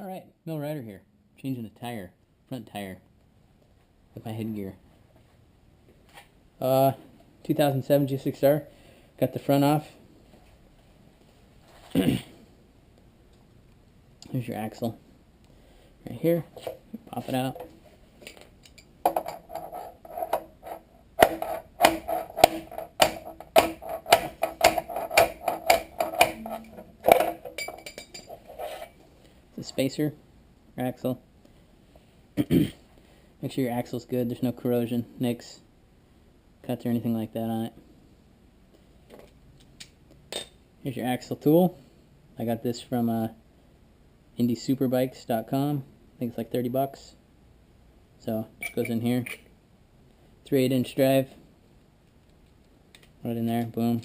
Alright, Mill Rider here. Changing a tire, front tire, with my headgear. 2007 GSXR. Got the front off. Here's your axle. Right here. Pop it out. The spacer, your axle. Make sure your axle's good. There's no corrosion, nicks, cuts, or anything like that on it. Here's your axle tool. I got this from IndySuperbikes.com. I think it's like 30 bucks. So just goes in here. 3/8-inch drive. Right in there. Boom.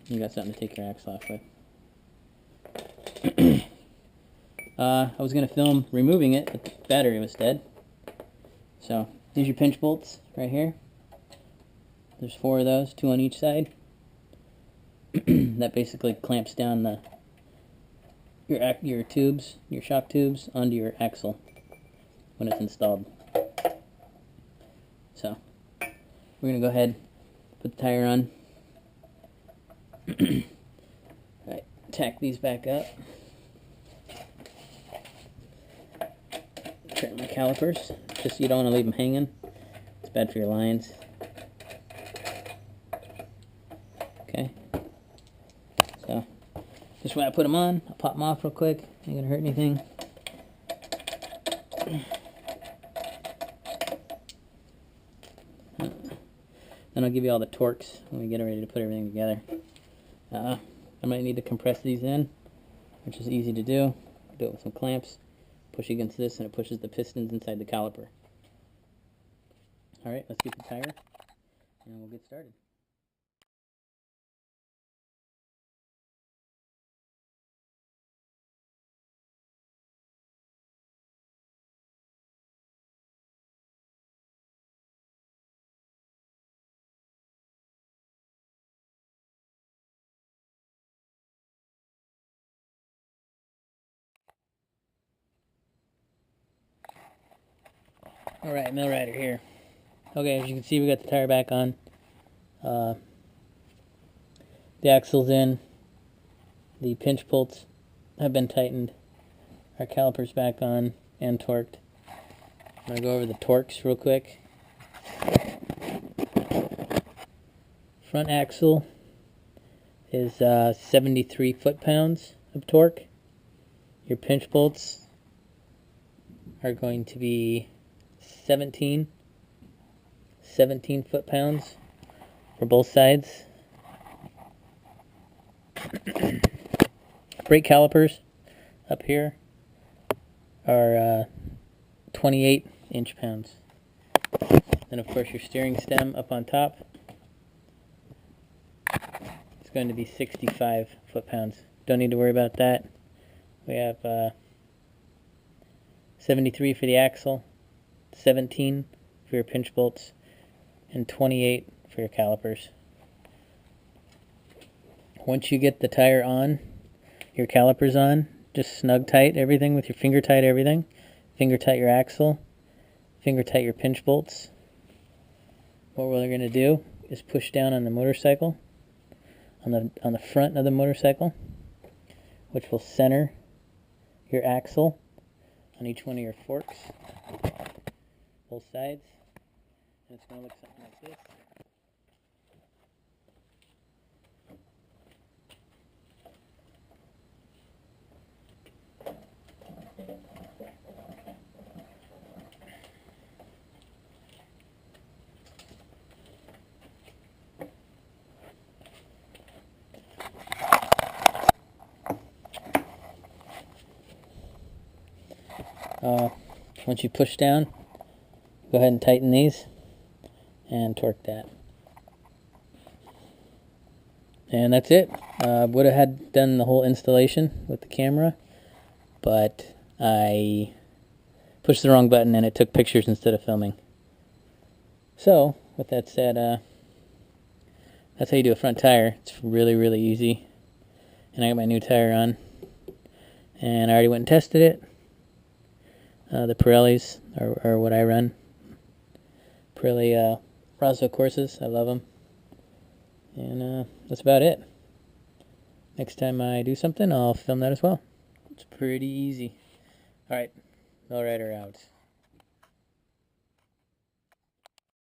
You got something to take your axle off with. I was going to film removing it, but the battery was dead. So, these are your pinch bolts right here. There's 4 of those, 2 on each side. That basically clamps down your tubes, your shock tubes, onto your axle when it's installed. So, we're going to go ahead, put the tire on. Alright, tack these back up. Turn my calipers, just so you don't want to leave them hanging. It's bad for your lines. Okay. So, just when I put them on, I'll pop them off real quick. Ain't gonna hurt anything. Then I'll give you all the torques when we get ready to put everything together. I might need to compress these in, which is easy to do. Do it with some clamps. Push against this and it pushes the pistons inside the caliper. Alright, let's get the tire and we'll get started. Alright, Mill Rider here. Okay, as you can see, we got the tire back on. The axle's in. The pinch bolts have been tightened. Our caliper's back on and torqued. I'm going to go over the torques real quick. Front axle is 73 foot-pounds of torque. Your pinch bolts are going to be 17 foot-pounds for both sides. Brake calipers up here are 28 inch-pounds. Then of course your steering stem up on top is going to be 65 foot-pounds. Don't need to worry about that. We have 73 for the axle, 17 for your pinch bolts, and 28 for your calipers. Once you get the tire on, your calipers on, just snug tight everything with your finger tight everything. Finger tight your axle, finger tight your pinch bolts. What we're going to do is push down on the motorcycle, on the front of the motorcycle, which will center your axle on each one of your forks, both sides, and it's going to look something like this. Once you push down, go ahead and tighten these and torque that. And that's it. Would have had done the whole installation with the camera, but I pushed the wrong button and it took pictures instead of filming. So, with that said, that's how you do a front tire. It's really, really easy. And I got my new tire on. And I already went and tested it. The Pirellis are what I run. Pirelli Razo courses, I love them. And that's about it. Next time I do something, I'll film that as well. It's pretty easy. Alright, Bell Rider out.